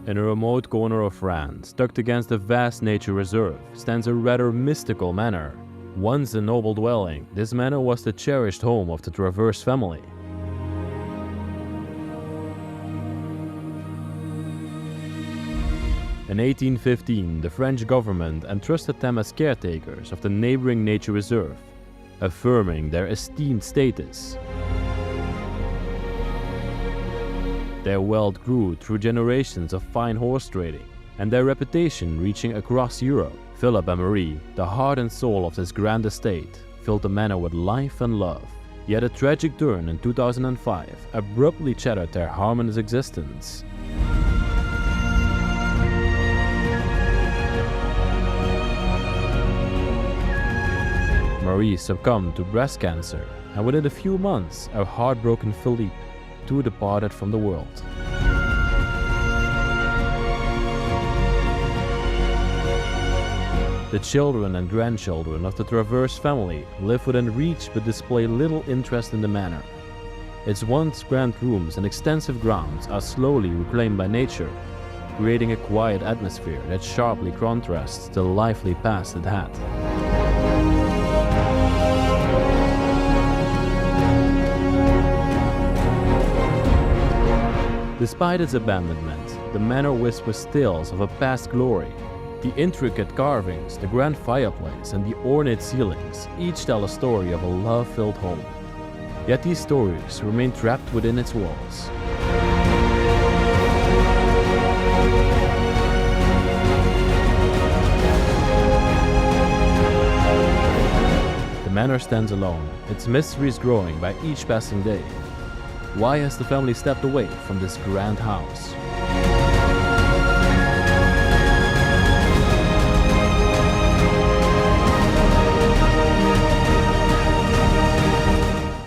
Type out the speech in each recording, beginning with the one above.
In a remote corner of France, tucked against a vast nature reserve, stands a rather mystical manor. Once a noble dwelling, this manor was the cherished home of the Travers family. In 1815, the French government entrusted them as caretakers of the neighboring nature reserve, affirming their esteemed status. Their wealth grew through generations of fine horse trading, and their reputation reaching across Europe. Philip and Marie, the heart and soul of this grand estate, filled the manor with life and love. Yet a tragic turn in 2005 abruptly shattered their harmonious existence. Marie succumbed to breast cancer, and within a few months, our heartbroken Philippe too departed from the world. The children and grandchildren of the Travers family live within reach but display little interest in the manor. Its once grand rooms and extensive grounds are slowly reclaimed by nature, creating a quiet atmosphere that sharply contrasts the lively past it had. Despite its abandonment, the manor whispers tales of a past glory. The intricate carvings, the grand fireplace, and the ornate ceilings each tell a story of a love-filled home. Yet these stories remain trapped within its walls. The manor stands alone, its mysteries growing by each passing day. Why has the family stepped away from this grand house?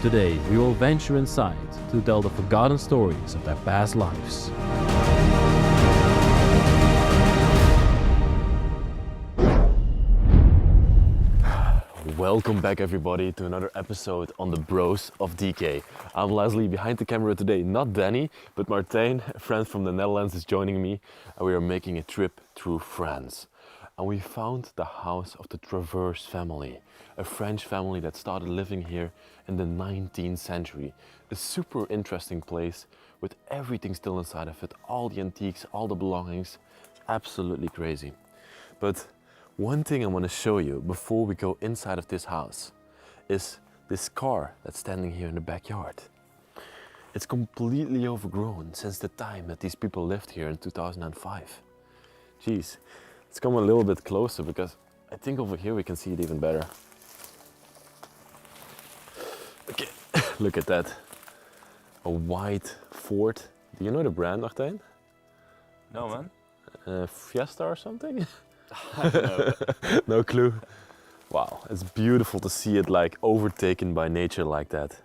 Today, we will venture inside to tell the forgotten stories of their past lives. Welcome back everybody to another episode on the Bros of DK. I'm Leslie, behind the camera today, not Danny, but Martijn, a friend from the Netherlands, is joining me, and we are making a trip through France. And we found the house of the Travers family, a French family that started living here in the 19th century. A super interesting place with everything still inside of it, all the antiques, all the belongings, absolutely crazy. But one thing I want to show you before we go inside of this house is this car that's standing here in the backyard. It's completely overgrown since the time that these people lived here in 2005. Geez, let's come a little bit closer because I think over here we can see it even better. Okay, look at that. A white Ford. Do you know the brand, Martijn? No, man. Fiesta or something? No clue. Wow, it's beautiful to see it like overtaken by nature like that.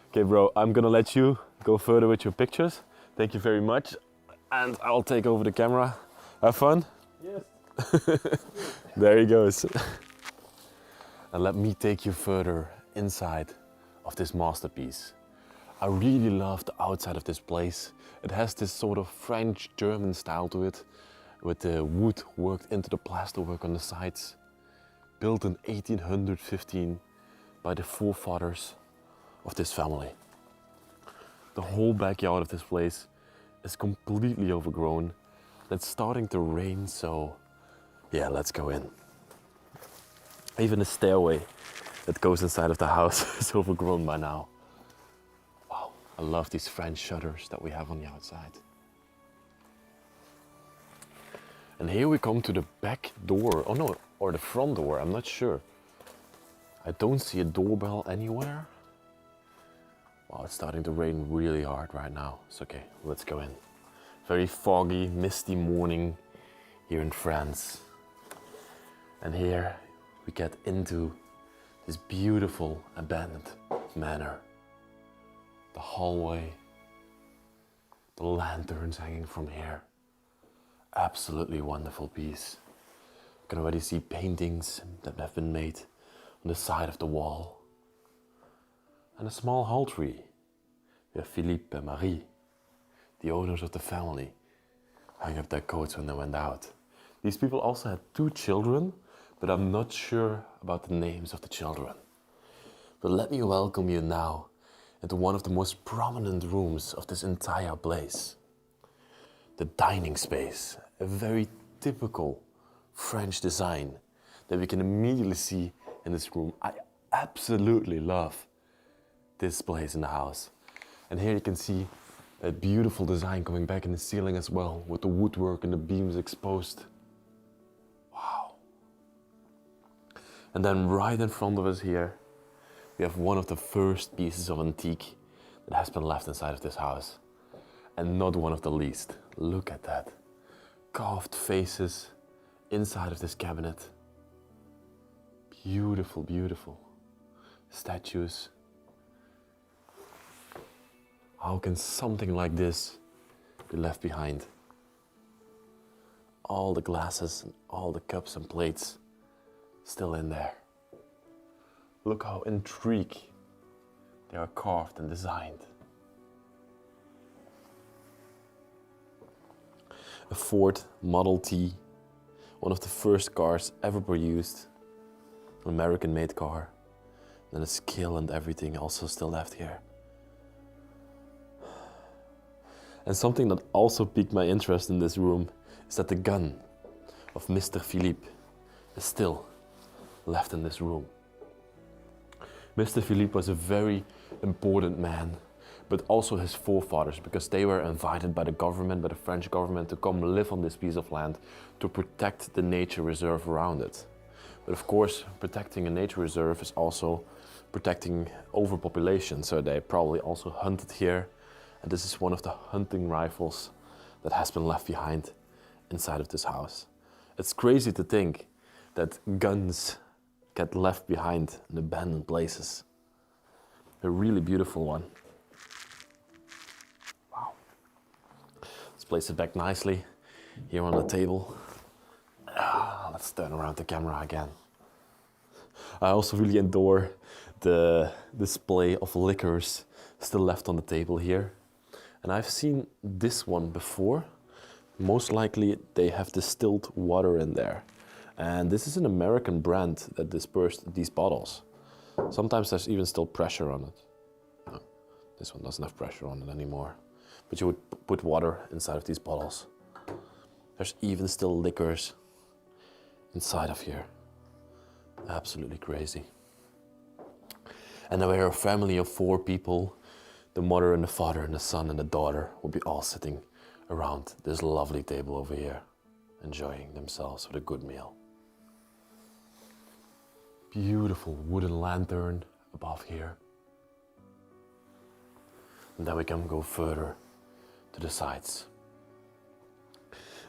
Okay bro, I'm gonna let you go further with your pictures. Thank you very much. And I'll take over the camera. Have fun? Yes. There he goes. And let me take you further inside of this masterpiece. I really love the outside of this place. It has this sort of French-German style to it, with the wood worked into the plasterwork on the sides. Built in 1815 by the forefathers of this family. The whole backyard of this place is completely overgrown. It's starting to rain, so yeah, let's go in. Even the stairway that goes inside of the house is overgrown by now. Wow, I love these French shutters that we have on the outside. And here we come to the back door, oh no, or the front door, I'm not sure. I don't see a doorbell anywhere. Wow, it's starting to rain really hard right now. It's okay, let's go in. Very foggy, misty morning here in France. And here we get into this beautiful abandoned manor. The hallway, the lanterns hanging from here. Absolutely wonderful piece. You can already see paintings that have been made on the side of the wall. And a small hall tree. We have Philippe and Marie, the owners of the family, hang up their coats when they went out. These people also had 2 children, but I'm not sure about the names of the children. But let me welcome you now into one of the most prominent rooms of this entire place. The dining space, a very typical French design that we can immediately see in this room. I absolutely love this place in the house. And here you can see a beautiful design coming back in the ceiling as well, with the woodwork and the beams exposed. Wow. And then right in front of us here, we have one of the first pieces of antique that has been left inside of this house. And not one of the least. Look at that. Carved faces inside of this cabinet. Beautiful, beautiful. Statues. How can something like this be left behind? All the glasses and all the cups and plates still in there. Look how intrigued they are carved and designed. A Ford Model T, one of the first cars ever produced, an American-made car, and the scale and everything also still left here. And something that also piqued my interest in this room is that the gun of Mr. Philippe is still left in this room. Mr. Philippe was a very important man, but also his forefathers, because they were invited by the government, by the French government, to come live on this piece of land to protect the nature reserve around it. But of course, protecting a nature reserve is also protecting overpopulation, so they probably also hunted here. And this is one of the hunting rifles that has been left behind inside of this house. It's crazy to think that guns get left behind in abandoned places. A really beautiful one. Wow. Let's place it back nicely here on the table. Let's turn around the camera again. I also really adore the display of liquors still left on the table here. And I've seen this one before. Most likely they have distilled water in there. And this is an American brand that dispersed these bottles. Sometimes there's even still pressure on it. No, this one doesn't have pressure on it anymore. But you would put water inside of these bottles. There's even still liquors inside of here. Absolutely crazy. And now we're a family of 4 people. The mother and the father and the son and the daughter will be all sitting around this lovely table over here, enjoying themselves with a good meal. Beautiful wooden lantern above here. And then we can go further to the sides.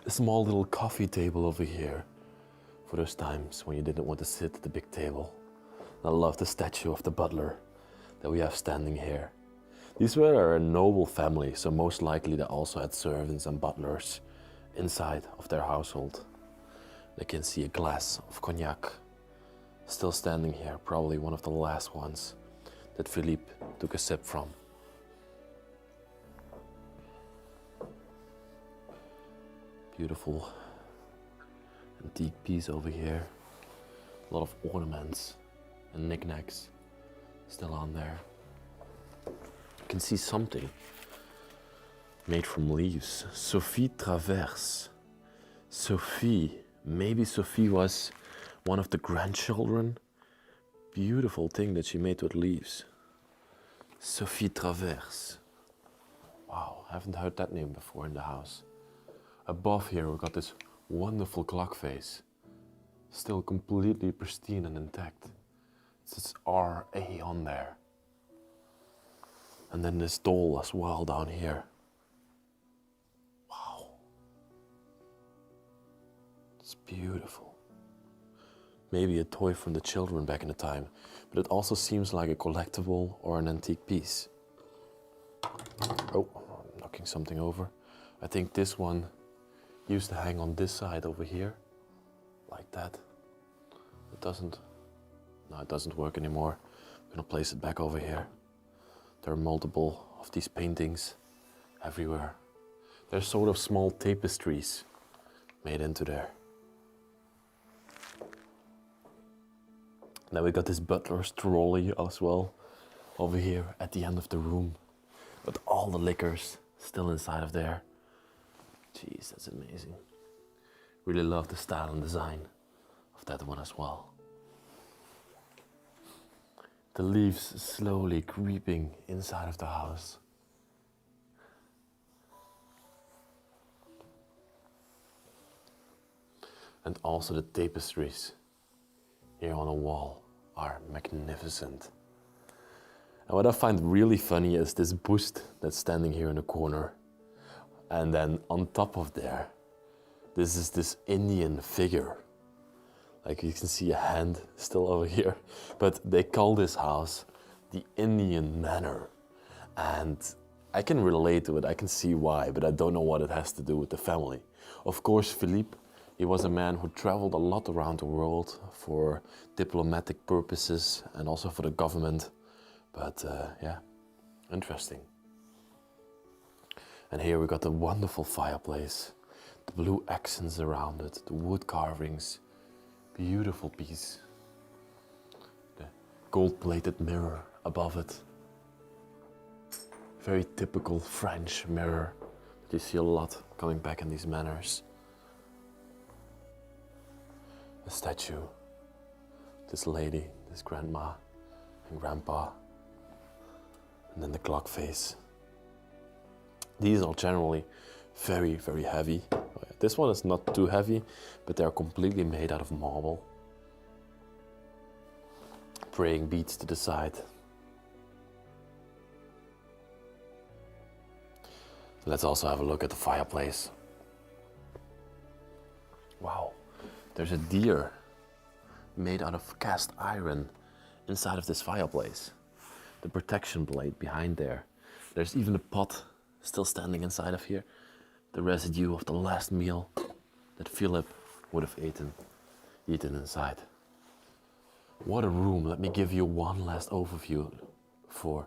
A small little coffee table over here for those times when you didn't want to sit at the big table. And I love the statue of the butler that we have standing here. These were a noble family, so most likely they also had servants and butlers inside of their household. They can see a glass of cognac still standing here, probably one of the last ones that Philippe took a sip from. Beautiful antique piece over here. A lot of ornaments and knickknacks still on there. You can see something made from leaves. Sophie Traverse. Sophie. Maybe Sophie was one of the grandchildren. Beautiful thing that she made with leaves. Sophie Traverse. Wow, I haven't heard that name before in the house. Above here we've got this wonderful clock face. Still completely pristine and intact. It says RA on there. And then this doll as well down here. Wow. It's beautiful. Maybe a toy from the children back in the time, but it also seems like a collectible or an antique piece. Oh, I'm knocking something over. I think this one used to hang on this side over here, like that. It doesn't work anymore. I'm gonna place it back over here. There are multiple of these paintings everywhere. There's sort of small tapestries made into there. Then we got this butler's trolley as well over here at the end of the room, with all the liquors still inside of there. Jeez, that's amazing. Really love the style and design of that one as well. The leaves slowly creeping inside of the house. And also the tapestries here on the wall are magnificent. And what I find really funny is this buste that's standing here in the corner. And then on top of there, this is this Indian figure. Like you can see a hand still over here. But they call this house the Indian Manor. And I can relate to it, I can see why, but I don't know what it has to do with the family. Of course, Philippe, he was a man who traveled a lot around the world for diplomatic purposes and also for the government. But yeah, interesting. And here we got the wonderful fireplace, the blue accents around it, the wood carvings, beautiful piece. The gold-plated mirror above it. Very typical French mirror that you see a lot coming back in these manors. A statue, this lady, this grandma and grandpa, and then the clock face. These are generally very, very heavy. This one is not too heavy, but they are completely made out of marble. Praying beads to the side. Let's also have a look at the fireplace. Wow, there's a deer made out of cast iron inside of this fireplace. The protection plate behind there. There's even a pot still standing inside of here. The residue of the last meal that Philip would have eaten inside. What a room. Let me give you one last overview before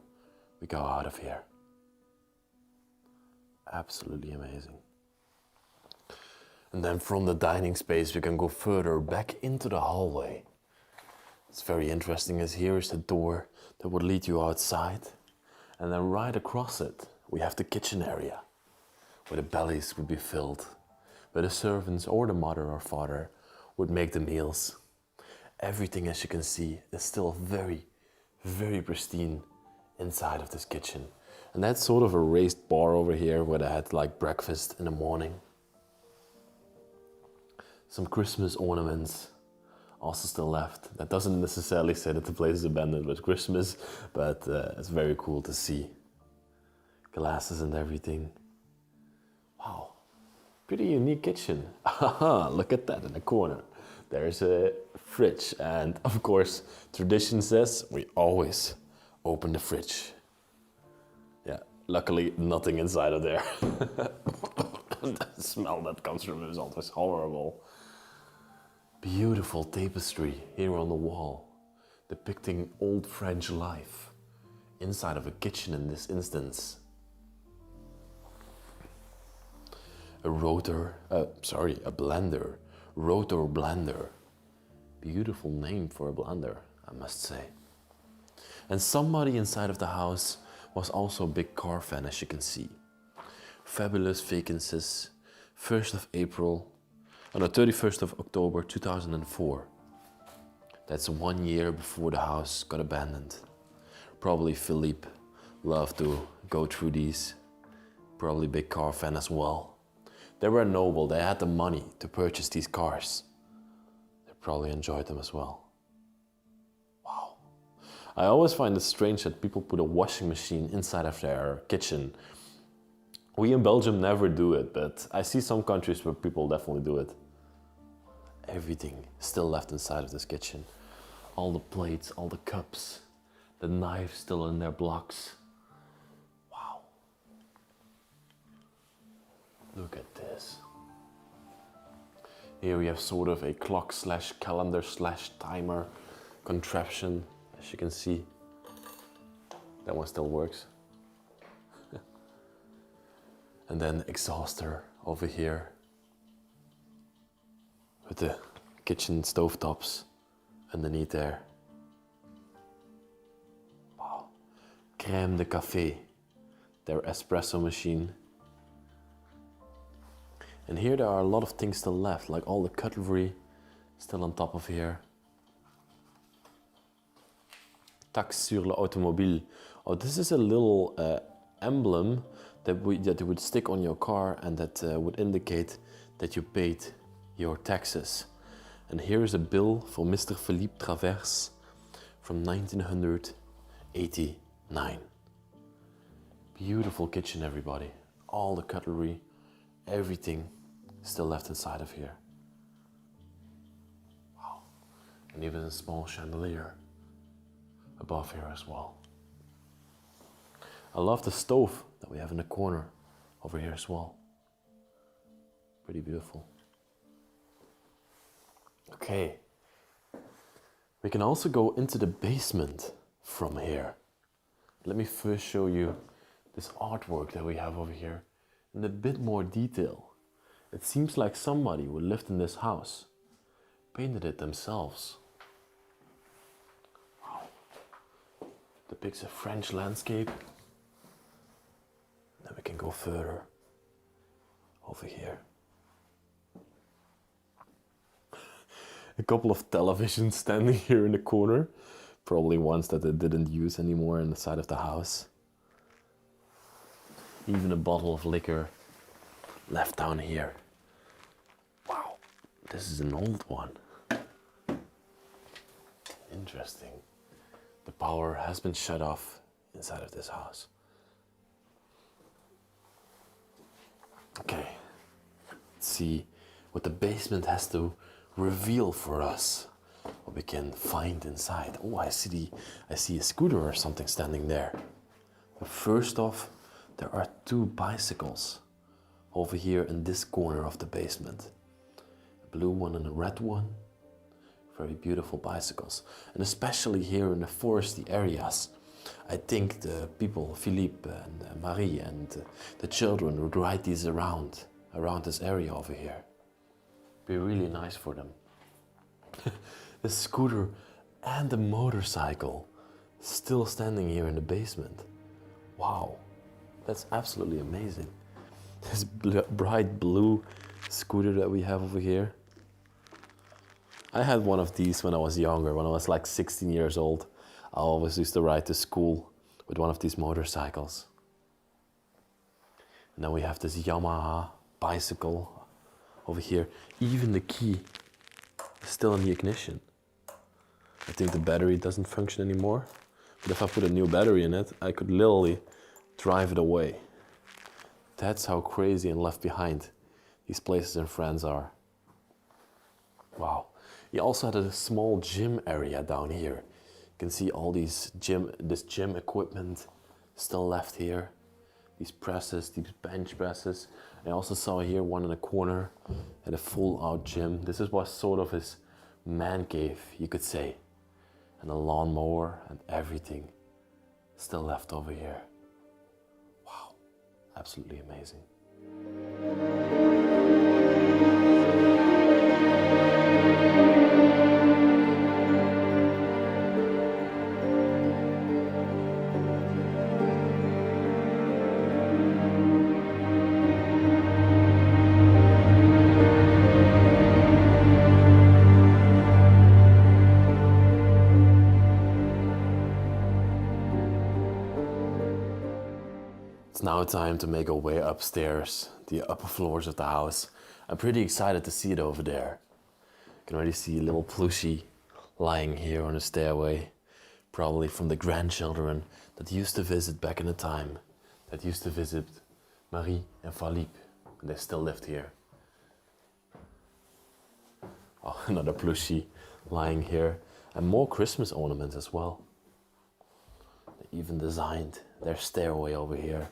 we go out of here. Absolutely amazing. And then from the dining space we can go further back into the hallway. It's very interesting as here is the door that would lead you outside. And then right across it we have the kitchen area where the bellies would be filled, where the servants or the mother or father would make the meals. Everything, as you can see, is still very, very pristine inside of this kitchen. And that's sort of a raised bar over here where they had like breakfast in the morning. Some Christmas ornaments also still left. That doesn't necessarily say that the place is abandoned with Christmas, but it's very cool to see. Glasses and everything. Wow, pretty unique kitchen. Look at that in the corner. There's a fridge, and of course, tradition says we always open the fridge. Yeah, luckily nothing inside of there. The smell that comes from it is always horrible. Beautiful tapestry here on the wall, depicting old French life inside of a kitchen in this instance. A blender, rotor blender. Beautiful name for a blender, I must say. And somebody inside of the house was also a big car fan, as you can see. Fabulous vacancies, 1st of April, no, 31st of October 2004. That's 1 year before the house got abandoned. Probably Philippe loved to go through these. Probably big car fan as well. They were noble, they had the money to purchase these cars. They probably enjoyed them as well. Wow. I always find it strange that people put a washing machine inside of their kitchen. We in Belgium never do it, but I see some countries where people definitely do it. Everything still left inside of this kitchen. All the plates, all the cups, the knives still in their blocks. Wow. Look at this. Here we have sort of a clock slash calendar slash timer contraption, as you can see. That one still works. And then exhauster over here with the kitchen stovetops underneath there. Wow. Crème de café, their espresso machine. And here there are a lot of things still left, like all the cutlery still on top of here. Taxe sur l'automobile. Oh, this is a little emblem that you would stick on your car and that would indicate that you paid your taxes. And here is a bill for Mr. Philippe Travers from 1989. Beautiful kitchen, everybody. All the cutlery, everything still left inside of here. Wow. And even a small chandelier above here as well. I love the stove that we have in the corner over here as well. Pretty beautiful. Okay. We can also go into the basement from here. Let me first show you this artwork that we have over here in a bit more detail. It seems like somebody who lived in this house painted it themselves. Wow. Depicts a French landscape. Then we can go further over here. A couple of televisions standing here in the corner, probably ones that they didn't use anymore in the side of the house. Even a bottle of liquor left down here. Wow, this is an old one. Interesting. The power has been shut off inside of this house. Okay, let's see what the basement has to reveal for us, what we can find inside. Oh, I see a scooter or something standing there. But first off, there are two bicycles over here in this corner of the basement. A blue one and a red one. Very beautiful bicycles. And especially here in the foresty areas, I think the people, Philippe and Marie and the children would ride these around this area over here. Be really nice for them. The scooter and the motorcycle still standing here in the basement. Wow, that's absolutely amazing. This bright blue scooter that we have over here. I had one of these when I was younger, when I was like 16 years old. I always used to ride to school with one of these motorcycles. And then we have this Yamaha bicycle over here. Even the key is still in the ignition. I think the battery doesn't function anymore. But if I put a new battery in it, I could literally drive it away. That's how crazy and left behind these places in France are. Wow. He also had a small gym area down here. You can see all this gym equipment still left here. These presses, these bench presses. I also saw here one in the corner at a full-out gym. This was sort of his man cave, you could say. And a lawnmower and everything still left over here. Wow, absolutely amazing. It's now time to make our way upstairs, the upper floors of the house. I'm pretty excited to see it over there. You can already see a little plushie lying here on the stairway, probably from the grandchildren that used to visit back in the time, that used to visit Marie and Philippe, and they still lived here. Oh, another plushie lying here, and more Christmas ornaments as well. They even designed their stairway over here.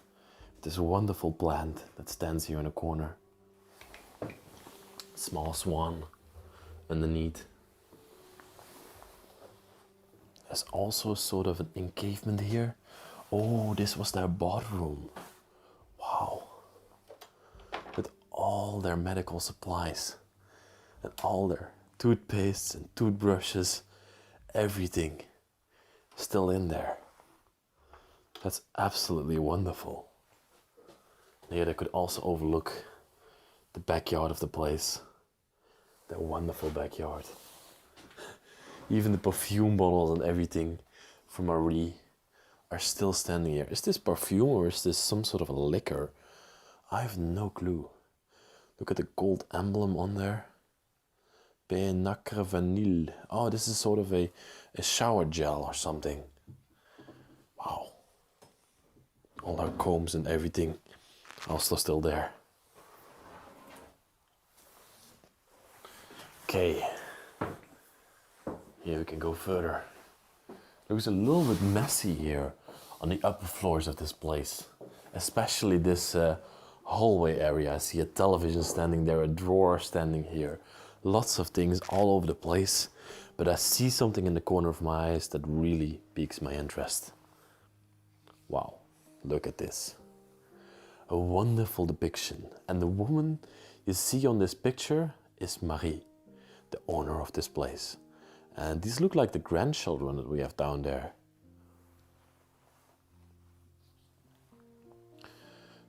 This wonderful plant that stands here in the corner. Small swan underneath. There's also sort of an encavement here. Oh, this was their bathroom. Wow. all their medical supplies and all their toothpastes and toothbrushes, everything still in there. That's absolutely wonderful. And yet I could also overlook the backyard of the place. The wonderful backyard. Even the perfume bottles and everything from Marie are still standing here. Is this perfume or is this some sort of a liquor? I have no clue. Look at the gold emblem on there. Baie Nacre Vanille. Oh, this is sort of a shower gel or something. Wow. All our combs and everything also still there. Okay. Here we can go further. Looks a little bit messy here on the upper floors of this place. Especially this hallway area. I see a television standing there, a drawer standing here. Lots of things all over the place. But I see something in the corner of my eyes that really piques my interest. Wow, look at this. A wonderful depiction. And the woman you see on this picture is Marie, the owner of this place. And these look like the grandchildren that we have down there.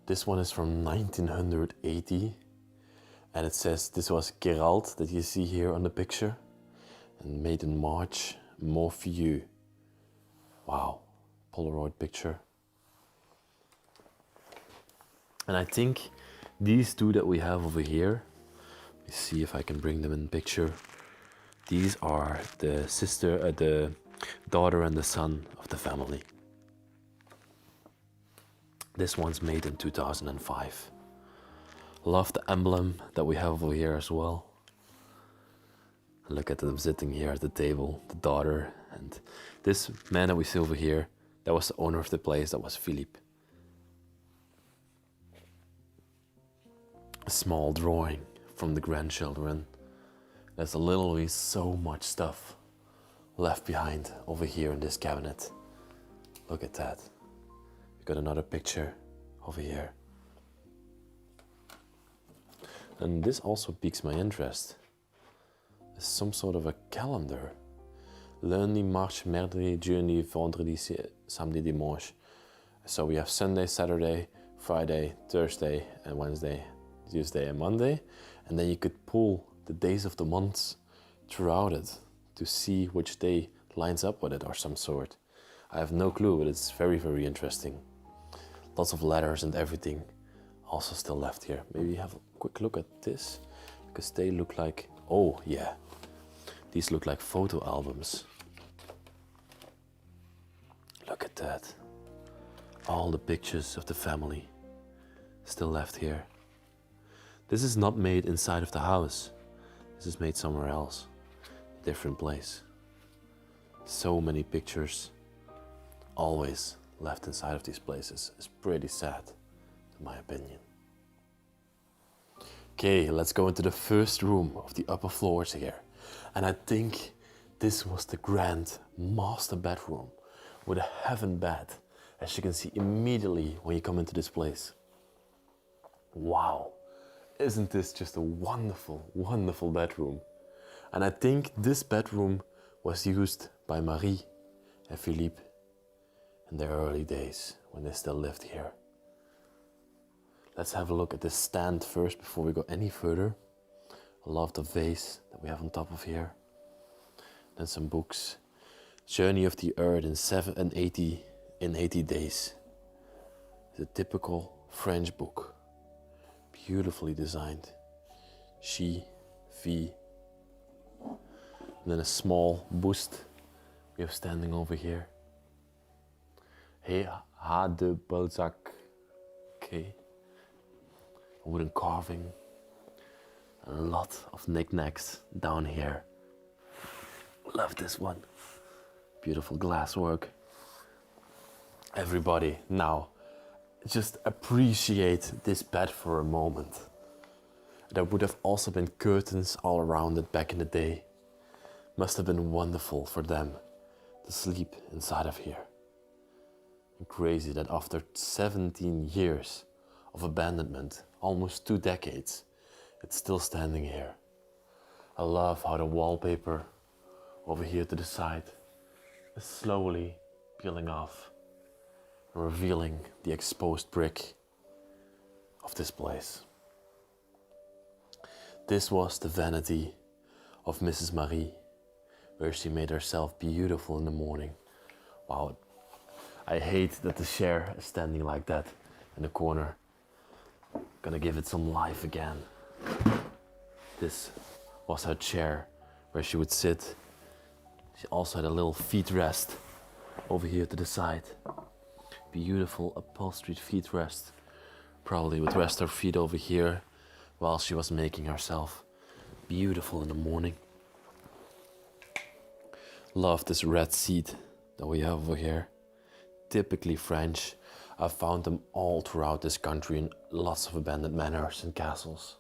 This one is from 1980. And it says this was Gerald that you see here on the picture. And made in March, Morpheus. Wow, Polaroid picture. And I think these two that we have over here, let me see if I can bring them in picture. These are the daughter and the son of the family. This one's made in 2005. Love the emblem that we have over here as well. Look at them sitting here at the table, the daughter, and this man that we see over here, that was the owner of the place, that was Philippe. A small drawing from the grandchildren. There's literally so much stuff left behind over here in this cabinet. Look at that. We got another picture over here. And this also piques my interest. It's some sort of a calendar. Lundi, mardi, mercredi, jeudi, vendredi, samedi, dimanche. So we have Sunday, Saturday, Friday, Thursday, and Wednesday, Tuesday, and Monday. And then you could pull the days of the months throughout it to see which day lines up with it or some sort. I have no clue, but it's very, very interesting. Lots of letters and everything also still left here. Maybe have a quick look at this, because they look like, oh yeah, these look like photo albums. Look at that. All the pictures of the family still left here. This is not made inside of the house. This is made somewhere else, a different place. So many pictures always left inside of these places. It's pretty sad, in my opinion. Okay, let's go into the first room of the upper floors here. And I think this was the grand master bedroom with a heaven bed, as you can see immediately when you come into this place. Wow, isn't this just a wonderful, wonderful bedroom? And I think this bedroom was used by Marie and Philippe in their early days when they still lived here. Let's have a look at this stand first before we go any further. I love the vase that we have on top of here. Then some books. Journey of the Earth in 80 days. It's a typical French book. Beautifully designed. She, V. And then a small bust we have standing over here. Hey, H. de Balzac. Okay. A wooden carving. A lot of knickknacks down here. Love this one. Beautiful glasswork. Everybody, now, just appreciate this bed for a moment. There would have also been curtains all around it back in the day. Must have been wonderful for them to sleep inside of here. And crazy that after 17 years of abandonment, almost 2 decades, It's still standing here. I love how the wallpaper over here to the side is slowly peeling off and revealing the exposed brick of this place. This was the vanity of Mrs. Marie, where she made herself beautiful in the morning. Wow, I hate that the chair is standing like that in the corner. Gonna give it some life again. This was her chair where she would sit. She also had a little feet rest over here to the side. Beautiful upholstered feet rest. Probably would rest her feet over here while she was making herself beautiful in the morning. Love this red seat that we have over here. Typically French. I've found them all throughout this country in lots of abandoned manors and castles.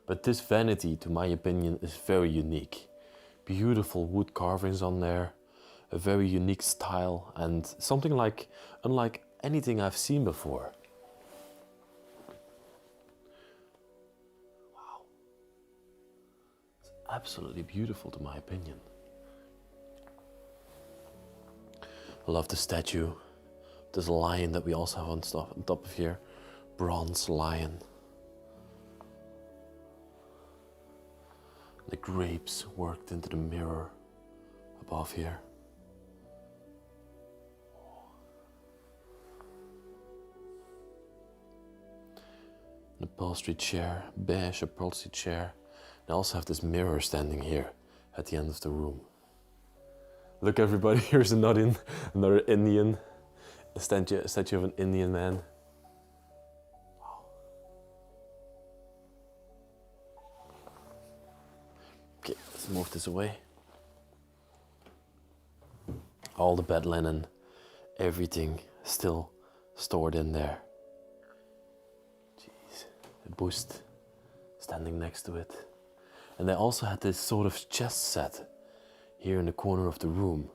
But this vanity, to my opinion, is very unique. Beautiful wood carvings on there, a very unique style, and something unlike anything I've seen before. Wow. It's absolutely beautiful to my opinion. I love the statue. There's a lion that we also have on top of here. Bronze lion. The grapes worked into the mirror above here. An upholstered chair, beige upholstered chair. And I also have this mirror standing here at the end of the room. Look everybody, here's another Indian, a statue of an Indian man. Wow. Okay, let's move this away. All the bed linen, everything still stored in there. Jeez, a bust standing next to it. And they also had this sort of chest set here in the corner of the room.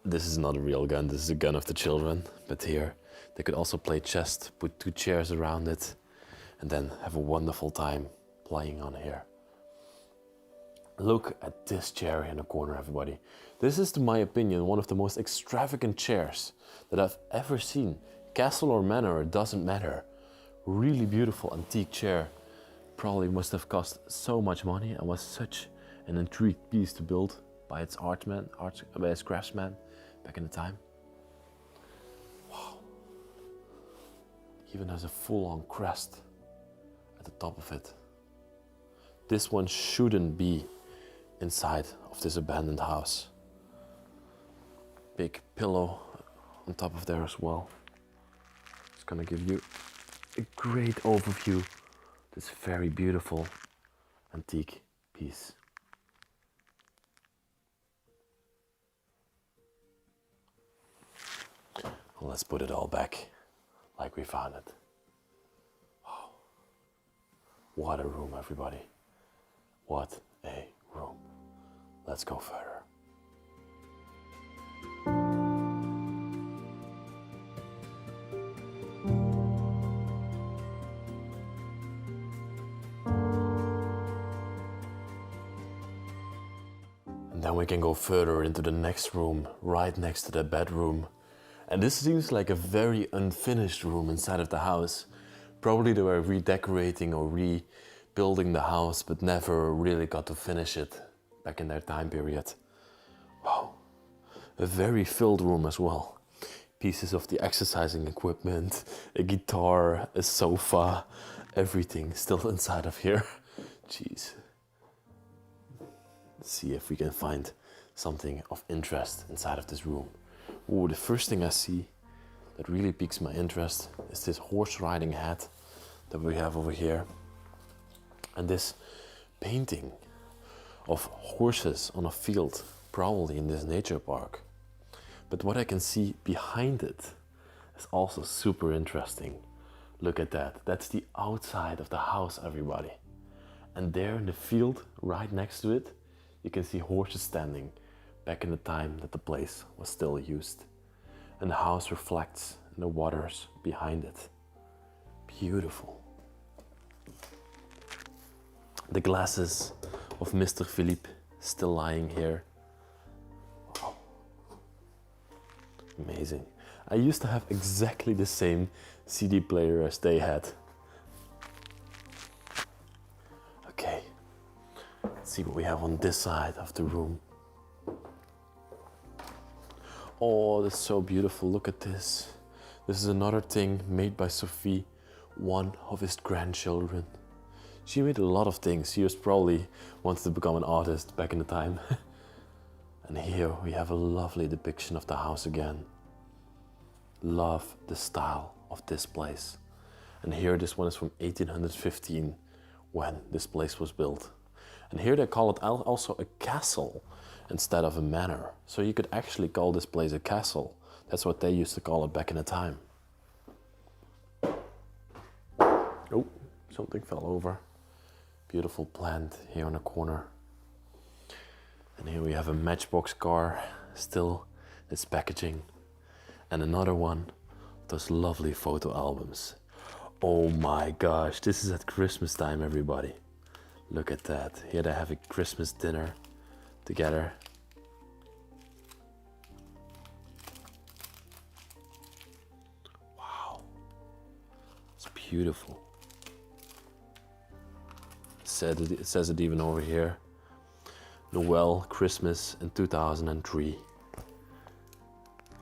This is not a real gun, this is a gun of the children, but here they could also play chess, put 2 chairs around it, and then have a wonderful time playing on here. Look at this chair in the corner, everybody. This is, to my opinion, one of the most extravagant chairs that I've ever seen. Castle or manor, it doesn't matter. Really beautiful antique chair. Probably must have cost so much money and was such an intrigued piece to build by its craftsman back in the time. Wow. Even has a full-on crest at the top of it. This one shouldn't be inside of this abandoned house. Big pillow on top of there as well. It's gonna give you a great overview. This very beautiful antique piece. Well, let's put it all back like we found it. Wow. What a room, everybody. What a room. Let's go further. And then we can go further into the next room, right next to the bedroom. And this seems like a very unfinished room inside of the house. Probably they were redecorating or rebuilding the house, but never really got to finish it back in their time period. Wow, a very filled room as well. Pieces of the exercising equipment, a guitar, a sofa, everything still inside of here. Jeez. Let's see if we can find something of interest inside of this room. Ooh, the first thing I see that really piques my interest is this horse riding hat that we have over here. And this painting of horses on a field, probably in this nature park. But what I can see behind it is also super interesting. Look at that. That's the outside of the house, everybody. And there in the field, right next to it, you can see horses standing back in the time that the place was still used. And the house reflects in the waters behind it. Beautiful. The glasses of Mr. Philippe still lying here. Wow. Amazing. I used to have exactly the same CD player as they had. Okay, let's see what we have on this side of the room. Oh, that's so beautiful. Look at this. This is another thing made by Sophie, one of his grandchildren. She made a lot of things. She was probably wanted to become an artist back in the time. And here we have a lovely depiction of the house again. Love the style of this place. And here this one is from 1815 when this place was built. And here they call it also a castle instead of a manor. So you could actually call this place a castle. That's what they used to call it back in the time. Oh, something fell over. Beautiful plant here in the corner. And here we have a Matchbox car, still its packaging. And another one of those lovely photo albums. Oh my gosh, this is at Christmas time, everybody. Look at that. Here they have a Christmas dinner together. Wow, it's beautiful. It says it even over here. Noel, Christmas in 2003.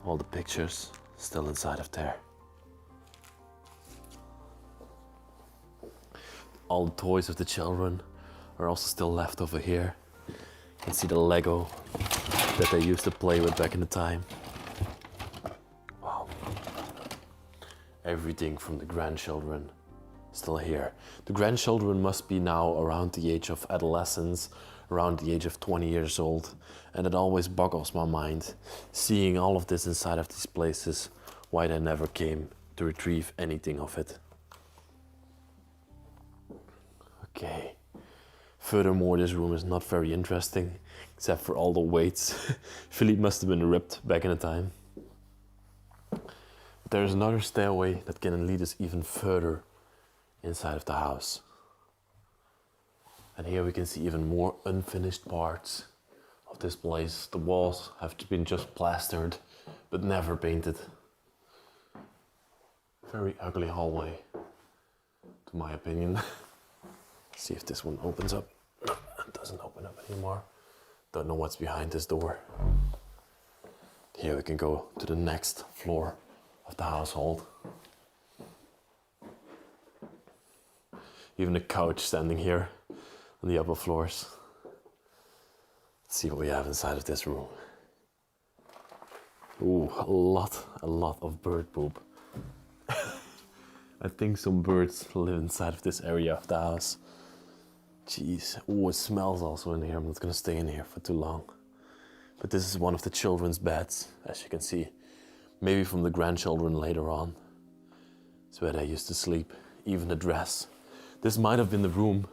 All the pictures still inside of there. All the toys of the children are also still left over here. You can see the Lego that they used to play with back in the time. Wow. Everything from the grandchildren still here. The grandchildren must be now around the age of adolescence, around the age of 20 years old. And it always boggles my mind, seeing all of this inside of these places, why they never came to retrieve anything of it. Okay. Furthermore, this room is not very interesting, except for all the weights. Philippe must have been ripped back in the time. But there's another stairway that can lead us even further inside of the house. And here we can see even more unfinished parts of this place. The walls have been just plastered, but never painted. Very ugly hallway, to my opinion. See if this one opens up. It doesn't open up anymore. Don't know what's behind this door. Here we can go to the next floor of the household. Even a couch standing here on the upper floors. Let's see what we have inside of this room. Ooh, a lot of bird poop. I think some birds live inside of this area of the house. Jeez, ooh, it smells also in here. I'm not gonna stay in here for too long. But this is one of the children's beds, as you can see. Maybe from the grandchildren later on. It's where they used to sleep, even the dress. This might have been the room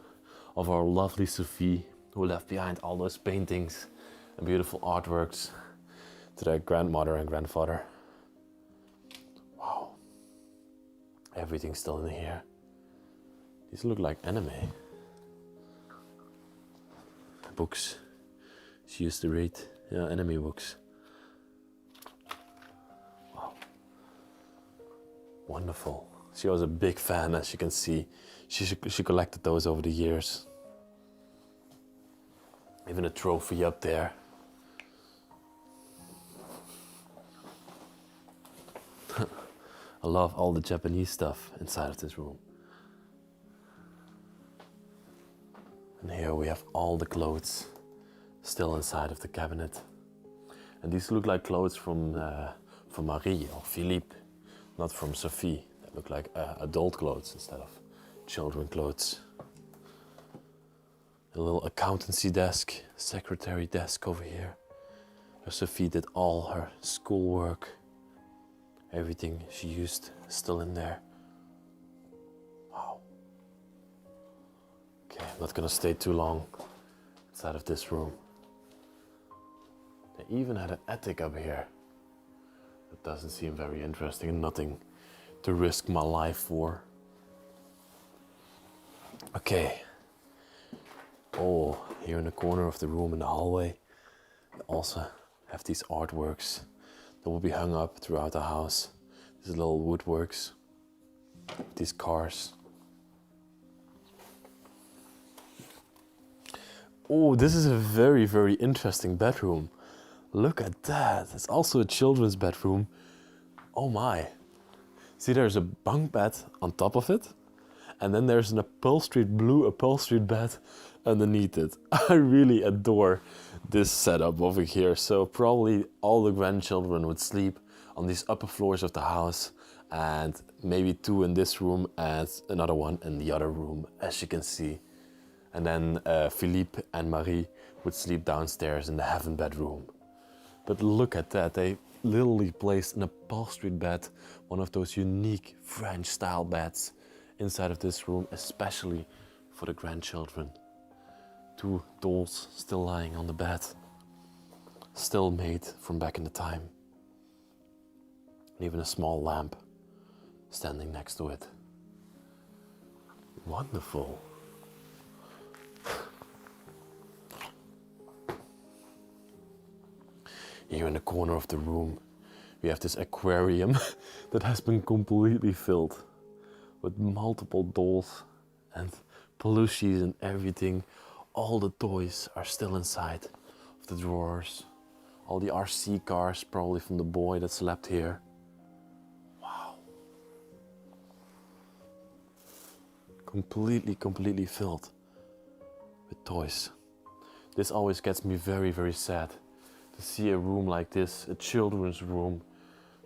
of our lovely Sophie, who left behind all those paintings and beautiful artworks to their grandmother and grandfather. Wow. Everything's still in here. These look like anime. Books she used to read. Yeah, anime books. Wow. Wonderful. She was a big fan, as you can see. She collected those over the years. Even a trophy up there. I love all the Japanese stuff inside of this room. And here we have all the clothes still inside of the cabinet. And these look like clothes from Marie or Philippe, not from Sophie. They look like adult clothes instead of children clothes. A little accountancy desk, secretary desk over here. Where Sophie did all her schoolwork. Everything she used is still in there. Wow. Okay, I'm not gonna stay too long inside of this room. They even had an attic up here. That doesn't seem very interesting and nothing to risk my life for. Okay, Oh, here in the corner of the room in the hallway, we also have these artworks that will be hung up throughout the house. These little woodworks, these cars. Oh, this is a very, very interesting bedroom. Look at that. It's also a children's bedroom. Oh my. See, there's a bunk bed on top of it. And then there's an blue upholstered bed underneath it. I really adore this setup over here. So probably all the grandchildren would sleep on these upper floors of the house, and maybe 2 in this room and another one in the other room, as you can see. And then Philippe and Marie would sleep downstairs in the heaven bedroom. But look at that, they literally placed an upholstered bed, one of those unique French style beds, inside of this room, especially for the grandchildren. 2 dolls still lying on the bed, still made from back in the time. And even a small lamp standing next to it. Wonderful. Here in the corner of the room, we have this aquarium that has been completely filled with multiple dolls and plushies and everything. All the toys are still inside of the drawers. All the RC cars, probably from the boy that slept here. Wow. Completely filled with toys. This always gets me very, very sad to see a room like this, a children's room,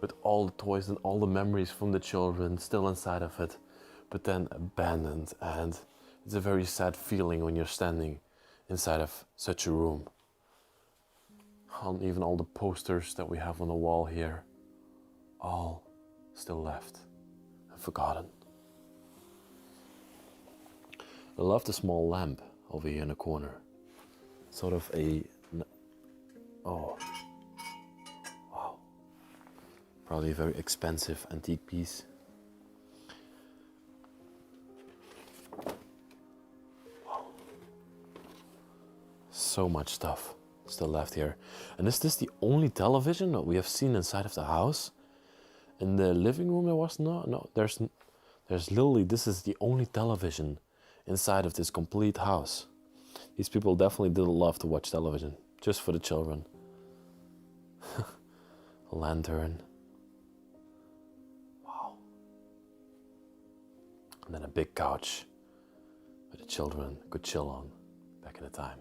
with all the toys and all the memories from the children still inside of it, but then abandoned. And it's a very sad feeling when you're standing inside of such a room. And even all the posters that we have on the wall here, all still left and forgotten. I love the small lamp over here in the corner. Sort of a, oh, wow. Probably a very expensive antique piece. Wow. So much stuff still left here. And is this the only television that we have seen inside of the house? In the living room there was no, there's literally, this is the only television inside of this complete house. These people definitely did love to watch television, just for the children. A lantern. Wow. And then a big couch where the children could chill on back in the time.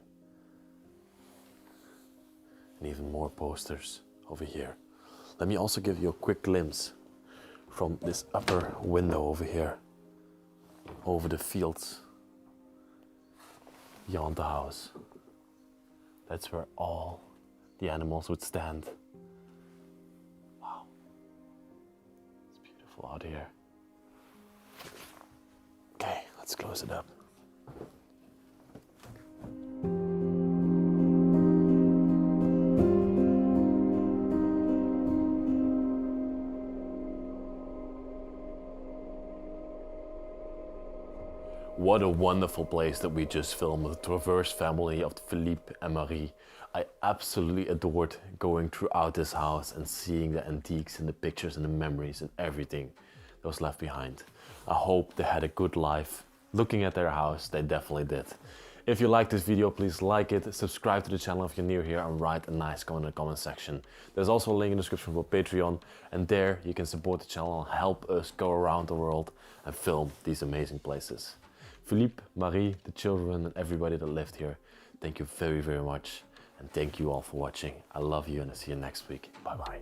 And even more posters over here. Let me also give you a quick glimpse from this upper window over here, over the fields beyond the house. That's where all the animals would stand. Wow, it's beautiful out here. Okay, let's close it up. What a wonderful place that we just filmed with the Traverse family of Philippe and Marie. I absolutely adored going throughout this house and seeing the antiques and the pictures and the memories and everything that was left behind. I hope they had a good life. Looking at their house, they definitely did. If you liked this video, please like it, subscribe to the channel if you're new here, and write a nice comment in the comment section. There's also a link in the description for Patreon, and there you can support the channel and help us go around the world and film these amazing places. Philippe, Marie, the children, and everybody that lived here, thank you very, very much. And thank you all for watching. I love you, and I'll see you next week. Bye-bye.